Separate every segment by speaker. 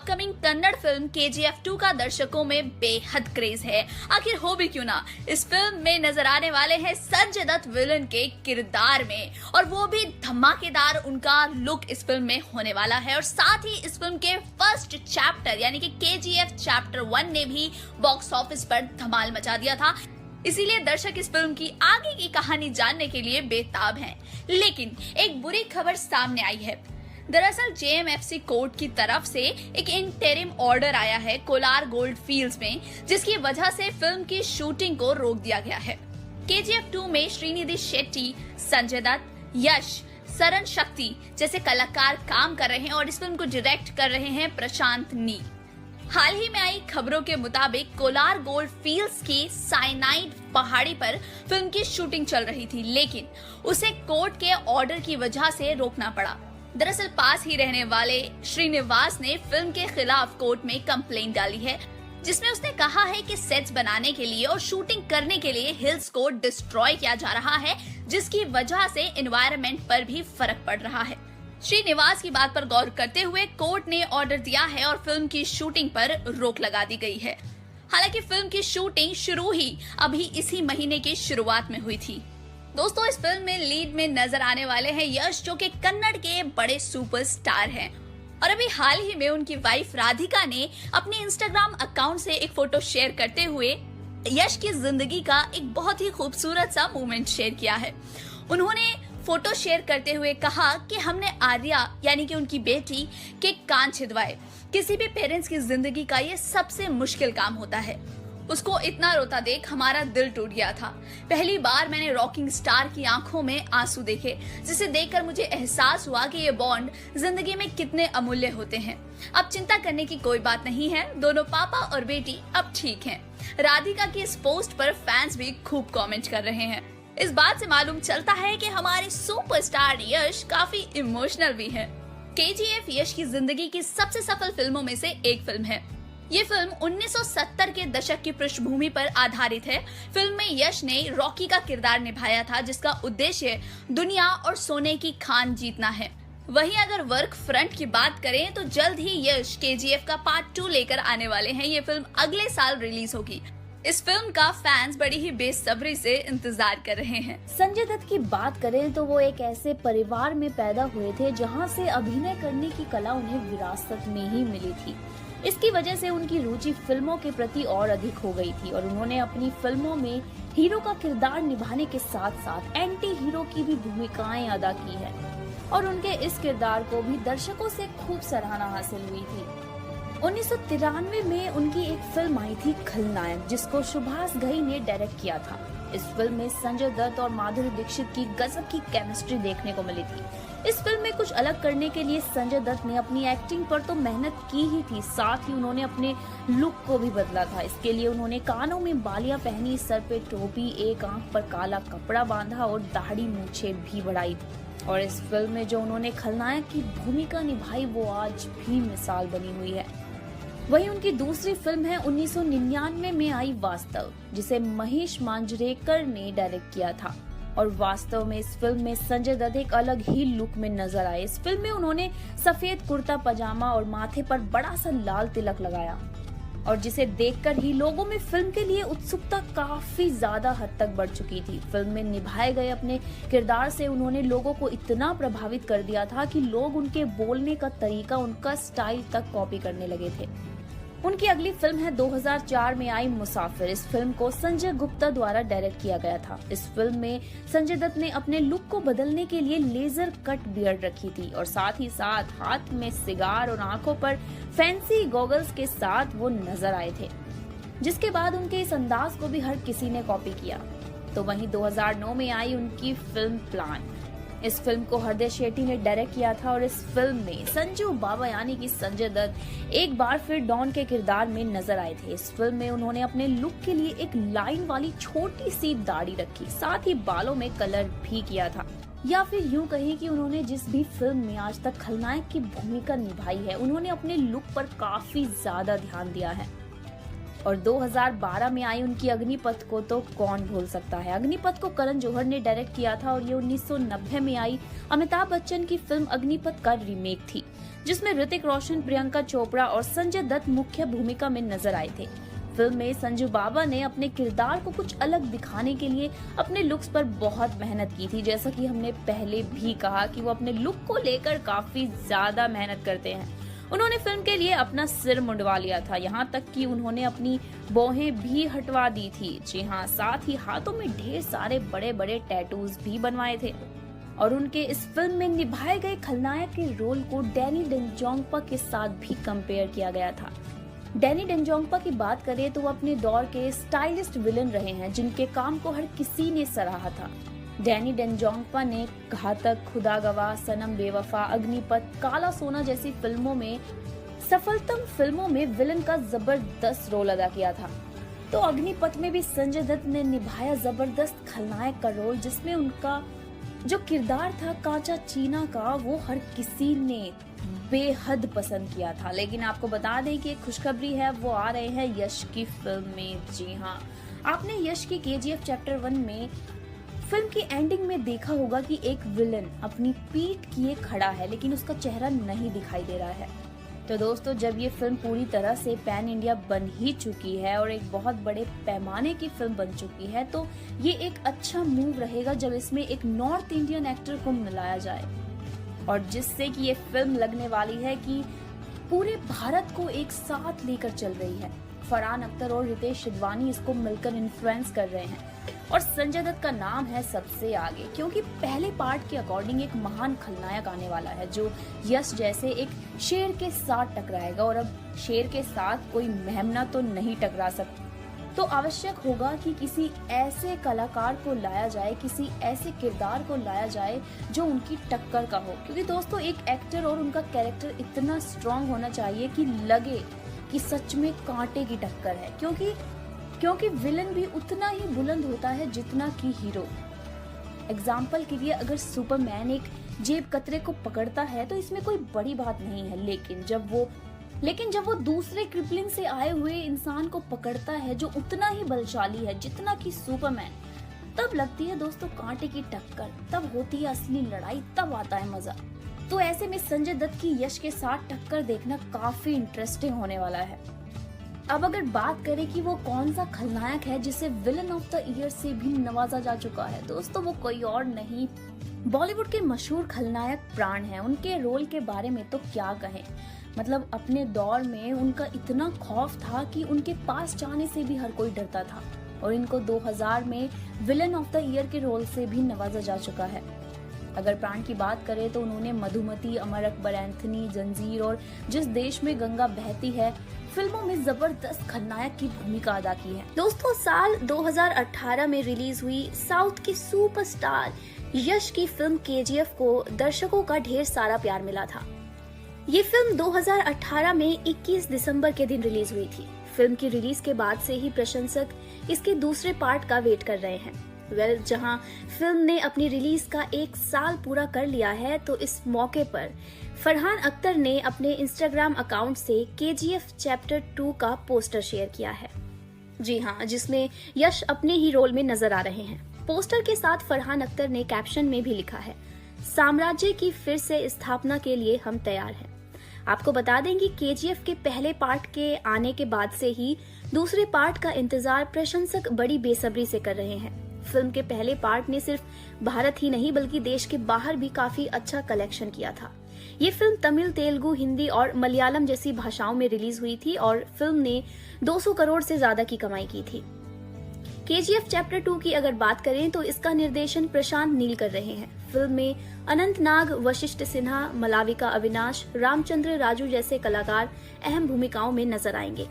Speaker 1: Upcoming Kannada film KGF 2 का दर्शकों में बेहद क्रेज है। आखिर हो भी क्यों ना, इस फिल्म में नजर आने वाले हैं संजय दत्त विलन के किरदार में, और वो भी धमाकेदार उनका लुक इस फिल्म में होने वाला है। और साथ ही इस फिल्म के फर्स्ट चैप्टर यानी कि KGF चैप्टर 1 ने भी बॉक्स ऑफिस पर धमाल मचा दिया था। इसीलिए दर्शक इस फिल्म की आगे की कहानी जानने के लिए बेताब हैं। लेकिन एक बुरी खबर सामने आई है। दरअसल JMFC कोर्ट की तरफ से एक इंटरिम ऑर्डर आया है कोलार गोल्ड फील्ड्स में, जिसकी वजह से फिल्म की शूटिंग को रोक दिया गया है। KGF 2 में श्रीनिधि शेट्टी, संजय दत्त, यश, सरन शक्ति जैसे कलाकार काम कर रहे हैं और इस फिल्म को डायरेक्ट कर रहे हैं प्रशांत नी। हाल ही में आई खबरों के मुताबिक कोलार गोल्ड फील्ड्स की साइनाइड पहाड़ी पर फिल्म की शूटिंग चल रही थी, लेकिन उसे कोर्ट के ऑर्डर की वजह से रोकना पड़ा। दरअसल पास ही रहने वाले श्रीनिवास ने फिल्म के खिलाफ कोर्ट में कंप्लेंट डाली है, जिसमें उसने कहा है कि सेट्स बनाने के लिए और शूटिंग करने के लिए हिल्स को डिस्ट्रॉय किया जा रहा है, जिसकी वजह से एनवायरनमेंट पर भी फर्क पड़ रहा है। श्रीनिवास की बात पर गौर करते हुए कोर्ट ने ऑर्डर दिया है और फिल्म की शूटिंग पर रोक लगा दी गई है। हालांकि फिल्म की शूटिंग शुरू ही अभी इसी महीने की शुरुआत में हुई थी। दोस्तों, इस फिल्म में लीड में नजर आने वाले हैं यश, जो कि कन्नड़ के बड़े सुपरस्टार हैं। और अभी हाल ही में उनकी वाइफ राधिका ने अपने इंस्टाग्राम अकाउंट से एक फोटो शेयर करते हुए यश की जिंदगी का एक बहुत ही खूबसूरत सा मोमेंट शेयर किया है। उन्होंने फोटो शेयर करते हुए कहा कि हमने आर्या यानी कि उनकी बेटी के कान छिदवाए। किसी भी पेरेंट्स की जिंदगी का ये सबसे मुश्किल काम होता है। उसको इतना रोता देख हमारा दिल टूट गया था। पहली बार मैंने रॉकिंग स्टार की आंखों में आंसू देखे, जिसे देखकर मुझे एहसास हुआ कि ये बॉन्ड जिंदगी में कितने अमूल्य होते हैं। अब चिंता करने की कोई बात नहीं है, दोनों पापा और बेटी अब ठीक हैं। राधिका की इस पोस्ट पर फैंस भी खूब कमेंट कर रहे हैं। इस बात से मालूम चलता है कि हमारे सुपरस्टार यश काफी इमोशनल भी है। KGF यश की जिंदगी की सबसे सफल फिल्मों में से एक फिल्म है। ये फिल्म 1970 के दशक की पृष्ठभूमि पर आधारित है। फिल्म में यश ने रॉकी का किरदार निभाया था, जिसका उद्देश्य दुनिया और सोने की खान जीतना है। वहीं अगर वर्क फ्रंट की बात करें तो जल्द ही यश KGF का पार्ट 2 लेकर आने वाले हैं। ये फिल्म अगले साल रिलीज होगी। इस फिल्म का फैंस बड़ी ही बेसब्री से इंतजार कर रहे हैं।
Speaker 2: संजय दत्त की बात करें तो वो एक ऐसे परिवार में पैदा हुए थे जहां से अभिनय करने की कला उन्हें विरासत में ही मिली थी। इसकी वजह से उनकी रुचि फिल्मों के प्रति और अधिक हो गई थी और उन्होंने अपनी फिल्मों में हीरो का किरदार निभाने के साथ साथ एंटी हीरो की भी भूमिकाएं अदा की है और उनके इस किरदार को भी दर्शकों से खूब सराहना हासिल हुई थी। 1993 में उनकी एक फिल्म आई थी खलनायक, जिसको सुभाष घई ने डायरेक्ट किया था। इस फिल्म में संजय दत्त और माधुरी दीक्षित की गजब की केमिस्ट्री देखने को मिली थी। इस फिल्म में कुछ अलग करने के लिए संजय दत्त ने अपनी एक्टिंग पर तो मेहनत की ही थी, साथ ही उन्होंने अपने लुक को भी बदला था। इसके लिए उन्होंने कानों में बालियां पहनी, सर पे टोपी, एक आंख पर काला कपड़ा बांधा और दाढ़ी मूछें भी बढ़ाई थी। और इस फिल्म में जो उन्होंने खलनायक की भूमिका निभाई वो आज भी मिसाल बनी हुई है। वहीं उनकी दूसरी फिल्म है 1999 में आई वास्तव, जिसे महेश मांजरेकर ने डायरेक्ट किया था। और वास्तव में इस फिल्म में संजय दत्त एक अलग ही लुक में नजर आए। इस फिल्म में उन्होंने सफेद कुर्ता पजामा और माथे पर बड़ा सा लाल तिलक लगाया और जिसे देखकर ही लोगों में फिल्म के लिए उत्सुकता काफी ज्यादा हद तक बढ़ चुकी थी। फिल्म में निभाए गए अपने किरदार से उन्होंने लोगों को इतना प्रभावित कर दिया था कि लोग उनके बोलने का तरीका, उनका स्टाइल तक कॉपी करने लगे थे। उनकी अगली फिल्म है 2004 में आई मुसाफिर। इस फिल्म को संजय गुप्ता द्वारा डायरेक्ट किया गया था। इस फिल्म में संजय दत्त ने अपने लुक को बदलने के लिए लेजर कट बियर्ड रखी थी और साथ ही साथ हाथ में सिगार और आंखों पर फैंसी गॉगल्स के साथ वो नजर आए थे, जिसके बाद उनके इस अंदाज को भी हर किसी ने कॉपी किया। तो वहीं 2009 में आई उनकी फिल्म प्लान। इस फिल्म को हृदय शेट्टी ने डायरेक्ट किया था और इस फिल्म में संजू बाबा यानी कि संजय दत्त एक बार फिर डॉन के किरदार में नजर आए थे। इस फिल्म में उन्होंने अपने लुक के लिए एक लाइन वाली छोटी सी दाढ़ी रखी, साथ ही बालों में कलर भी किया था। या फिर यूं कहें कि उन्होंने जिस भी फिल्म में आज तक खलनायक की भूमिका निभाई है, उन्होंने अपने लुक पर काफी ज्यादा ध्यान दिया है। और 2012 में आई उनकी अग्निपथ को तो कौन भूल सकता है। अग्निपथ को करण जौहर ने डायरेक्ट किया था और ये 1990 में आई अमिताभ बच्चन की फिल्म अग्निपथ का रीमेक थी, जिसमें ऋतिक रोशन, प्रियंका चोपड़ा और संजय दत्त मुख्य भूमिका में नजर आए थे। फिल्म में संजू बाबा ने अपने किरदार को कुछ अलग दिखाने के लिए अपने लुक्स पर बहुत मेहनत की थी। जैसा कि हमने पहले भी कहा कि वो अपने लुक को लेकर काफी ज्यादा मेहनत करते हैं। उन्होंने फिल्म के लिए अपना सिर मुंडवा लिया था, यहाँ तक कि उन्होंने अपनी भौहें भी हटवा दी थी। जी हाँ, साथ ही हाथों में ढेर सारे बड़े बड़े टैटूज भी बनवाए थे। और उनके इस फिल्म में निभाए गए खलनायक के रोल को डैनी डेंजोंगपा के साथ भी कंपेयर किया गया था। डैनी डेंजोंगपा की बात करें तो वो अपने दौर के स्टाइलिस्ट विलन रहे हैं, जिनके काम को हर किसी ने सराहा था। डैनी डेंजोंगपा ने घातक, खुदा गवाह, सनम बेवफा, अग्निपथ, काला सोना जैसी फिल्मों में सफलतम फिल्मों में विलन का जबरदस्त रोल अदा किया था। तो अग्निपथ में भी संजय दत्त ने निभाया जबरदस्त खलनायक का रोल, जिसमें उनका जो किरदार था कांचा चीना का, वो हर किसी ने बेहद पसंद किया था। लेकिन आपको बता दें कि एक खुशखबरी है, वो आ रहे हैं यश की फिल्म में। जी हाँ, आपने यश की KGF चैप्टर 1 में फिल्म की एंडिंग में देखा होगा कि एक विलन अपनी पीठ किए खड़ा है, लेकिन उसका चेहरा नहीं दिखाई दे रहा है। तो दोस्तों, जब ये फिल्म पूरी तरह से पैन इंडिया बन ही चुकी है और एक बहुत बड़े पैमाने की फिल्म बन चुकी है, तो ये एक अच्छा मूव रहेगा जब इसमें एक नॉर्थ इंडियन एक्टर को मिलाया जाए, और जिससे कि ये फिल्म लगने वाली है कि पूरे भारत को एक साथ लेकर चल रही है। फरहान अख्तर और रितेश सिधवानी इसको मिलकर इन्फ्लुएंस कर रहे हैं, और संजय दत्त का नाम है सबसे आगे, क्योंकि पहले पार्ट के अकॉर्डिंग एक महान खलनायक आने वाला है जो यश जैसे एक शेर के साथ टकराएगा। और अब शेर के साथ कोई मेमना तो नहीं टकरा सकता, तो आवश्यक होगा कि किसी ऐसे कलाकार को लाया जाए, किसी ऐसे किरदार को लाया जाए जो उनकी टक्कर का हो। क्योंकि दोस्तों, एक एक्टर और उनका कैरेक्टर इतना स्ट्रांग होना चाहिए कि लगे कि सच में कांटे की टक्कर है, क्योंकि विलन भी उतना ही बुलंद होता है जितना कि हीरो। एग्जाम्पल के लिए, अगर सुपरमैन एक जेब कतरे को पकड़ता है तो इसमें कोई बड़ी बात नहीं है, लेकिन जब वो दूसरे क्रिपलिंग से आए हुए इंसान को पकड़ता है जो उतना ही बलशाली है जितना कि सुपरमैन, तब लगती है दोस्तों कांटे की टक्कर, तब होती है असली लड़ाई, तब आता है मजा। तो ऐसे में संजय दत्त की यश के साथ टक्कर देखना काफी इंटरेस्टिंग होने वाला है। अब अगर बात करें कि वो कौन सा खलनायक है जिसे विलन ऑफ द ईयर से भी नवाजा जा चुका है, दोस्तों वो कोई और नहीं, बॉलीवुड के मशहूर खलनायक प्राण हैं। उनके रोल के बारे में तो क्या कहें, मतलब अपने दौर में उनका इतना खौफ था कि उनके पास जाने से भी हर कोई डरता था, और इनको 2000 में विलन ऑफ द ईयर के रोल से भी नवाजा जा चुका है। अगर प्राण की बात करें तो उन्होंने मधुमती, अमर अकबर एंथनी, जंजीर और जिस देश में गंगा बहती है फिल्मों में जबरदस्त खलनायक की भूमिका अदा की है। दोस्तों, साल 2018 में रिलीज हुई साउथ की सुपरस्टार यश की फिल्म KGF को दर्शकों का ढेर सारा प्यार मिला था। ये फिल्म 2018 में 21 दिसंबर के दिन रिलीज हुई थी। फिल्म की रिलीज के बाद से ही प्रशंसक इसके दूसरे पार्ट का वेट कर रहे हैं। जहां फिल्म ने अपनी रिलीज का 1 साल पूरा कर लिया है, तो इस मौके पर फरहान अख्तर ने अपने इंस्टाग्राम अकाउंट से KGF चैप्टर 2 का पोस्टर शेयर किया है। जी हाँ, जिसमें यश अपने ही रोल में नजर आ रहे हैं। पोस्टर के साथ फरहान अख्तर ने कैप्शन में भी लिखा है, साम्राज्य की फिर से स्थापना के लिए हम तैयार हैं। आपको बता दें कि KGF के पहले पार्ट के आने के बाद से ही दूसरे पार्ट का इंतजार प्रशंसक बड़ी बेसब्री से कर रहे हैं। फिल्म के पहले पार्ट ने सिर्फ भारत ही नहीं बल्कि देश के बाहर भी काफी अच्छा कलेक्शन किया था। ये फिल्म तमिल, तेलुगु, हिंदी और मलयालम जैसी भाषाओं में रिलीज हुई थी और फिल्म ने 200 करोड़ से ज्यादा की कमाई की थी। KGF चैप्टर 2 की अगर बात करें तो इसका निर्देशन प्रशांत नील कर रहे हैं। फिल्म में अनंत नाग, वशिष्ठ सिन्हा, मलाविका अविनाश, रामचंद्र राजू जैसे कलाकार अहम भूमिकाओं में नजर आएंगे।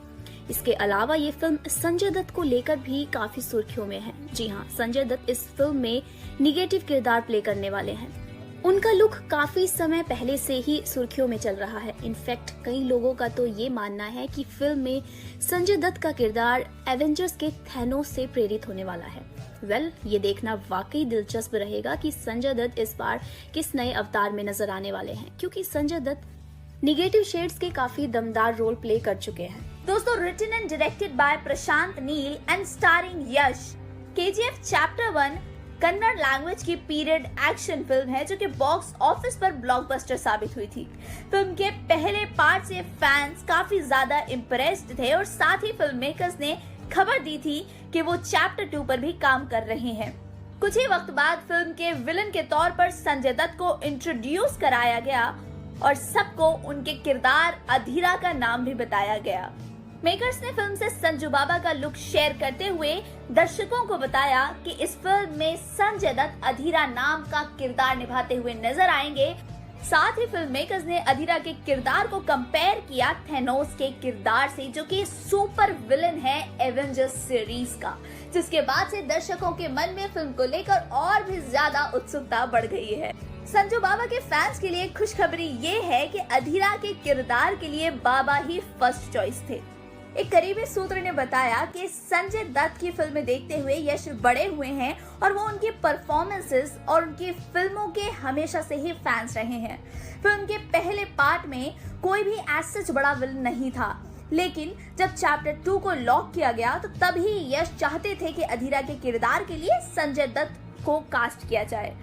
Speaker 2: इसके अलावा ये फिल्म संजय दत्त को लेकर भी काफी सुर्खियों में है। जी हाँ, संजय दत्त इस फिल्म में निगेटिव किरदार प्ले करने वाले हैं। उनका लुक काफी समय पहले से ही सुर्खियों में चल रहा है। इनफैक्ट कई लोगों का तो ये मानना है कि फिल्म में संजय दत्त का किरदार एवेंजर्स के थैनोस से प्रेरित होने वाला है। ये देखना वाकई दिलचस्प रहेगा कि संजय दत्त इस बार किस नए अवतार में नजर आने वाले हैं, क्योंकि संजय दत्त निगेटिव शेड्स के काफी दमदार रोल प्ले कर चुके हैं।
Speaker 1: दोस्तों, written and directed by Prashanth Neel and starring Yash, KGF chapter 1 Kannada language की पीरियड एक्शन फिल्म है जो कि बॉक्स ऑफिस पर ब्लॉकबस्टर साबित हुई थी। फिल्म के पहले पार्ट से फैंस काफी ज्यादा इम्प्रेस्ड थे और साथ ही फिल्म मेकर्स ने खबर दी थी कि वो चैप्टर 2 पर भी काम कर रहे हैं। कुछ ही वक्त बाद फिल्म के विलन के तौर पर संजय दत्त को इंट्रोड्यूस कराया गया और सबको उनके किरदार अधीरा का नाम भी बताया गया। मेकर्स ने फिल्म से संजू बाबा का लुक शेयर करते हुए दर्शकों को बताया कि इस फिल्म में संजय दत्त अधीरा नाम का किरदार निभाते हुए नजर आएंगे। साथ ही फिल्म मेकर्स ने अधीरा के किरदार को कंपेयर किया थेनोस के किरदार से, जो कि सुपर विलन है एवेंजर्स सीरीज का, जिसके बाद से दर्शकों के मन में फिल्म को लेकर और भी ज्यादा उत्सुकता बढ़ गई है। संजू बाबा के फैंस के लिए खुशखबरी ये है कि अधीरा के किरदार के लिए बाबा ही फर्स्ट चॉइस थे। एक करीबी सूत्र ने बताया कि संजय दत्त की फिल्में देखते हुए यश बड़े हुए हैं और वो उनकी परफॉर्मेंसेस और उनकी फिल्मों के हमेशा से ही फैंस रहे हैं। फिल्म के पहले पार्ट में कोई भी ऐसा बड़ा विलन नहीं था, लेकिन जब चैप्टर 2 को लॉक किया गया तो तभी यश चाहते थे कि अधीरा के किरदार के लिए संजय दत्त को कास्ट किया जाए।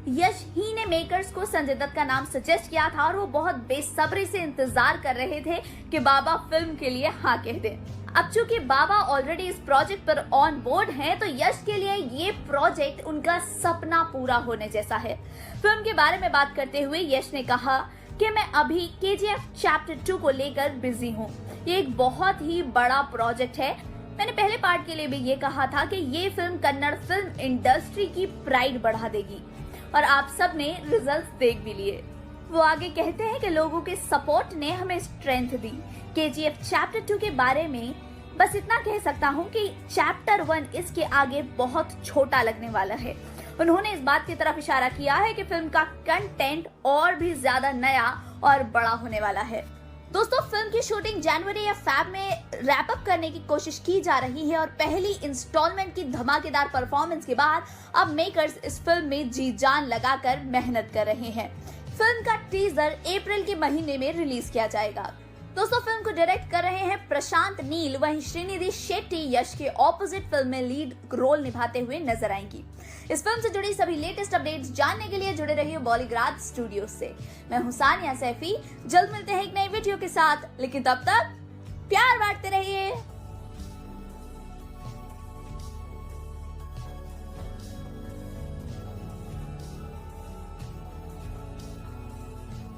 Speaker 1: यश ही ने मेकर्स को संजय दत्त का नाम सजेस्ट किया था और वो बहुत बेसब्री से इंतजार कर रहे थे कि बाबा फिल्म के लिए हाँ कह दें। अब चूंकि बाबा ऑलरेडी इस प्रोजेक्ट पर ऑन बोर्ड हैं, तो यश के लिए ये प्रोजेक्ट उनका सपना पूरा होने जैसा है। फिल्म के बारे में बात करते हुए यश ने कहा कि मैं अभी केजीएफ चैप्टर 2 को लेकर बिजी हूँ। ये एक बहुत ही बड़ा प्रोजेक्ट है। मैंने पहले पार्ट के लिए भी ये कहा था कि ये फिल्म कन्नड़ फिल्म इंडस्ट्री की प्राइड बढ़ा देगी और आप सब ने रिजल्ट्स देख भी लिए। वो आगे कहते हैं कि लोगों के सपोर्ट ने हमें स्ट्रेंथ दी। केजीएफ चैप्टर 2 के बारे में बस इतना कह सकता हूँ कि चैप्टर 1 इसके आगे बहुत छोटा लगने वाला है। उन्होंने इस बात की तरफ इशारा किया है कि फिल्म का कंटेंट और भी ज्यादा नया और बड़ा होने वाला है। दोस्तों, फिल्म की शूटिंग जनवरी या फेब में रैप अप करने की कोशिश की जा रही है और पहली इंस्टॉलमेंट की धमाकेदार परफॉर्मेंस के बाद अब मेकर्स इस फिल्म में जी जान लगाकर मेहनत कर रहे हैं। फिल्म का टीजर अप्रैल के महीने में रिलीज किया जाएगा। दोस्तों, फिल्म को डायरेक्ट कर रहे हैं प्रशांत नील, वहीं श्रीनिधि शेट्टी यश के ऑपोजिट फिल्म में लीड रोल निभाते हुए नजर आएंगी। इस फिल्म से जुड़ी सभी लेटेस्ट अपडेट्स जानने के लिए जुड़े रहिए बॉलीग्राज स्टूडियो से। मैं हूं सानिया सैफी। जल्द मिलते हैं एक नई वीडियो के साथ, लेकिन तब तक प्यार बांटते रहिए।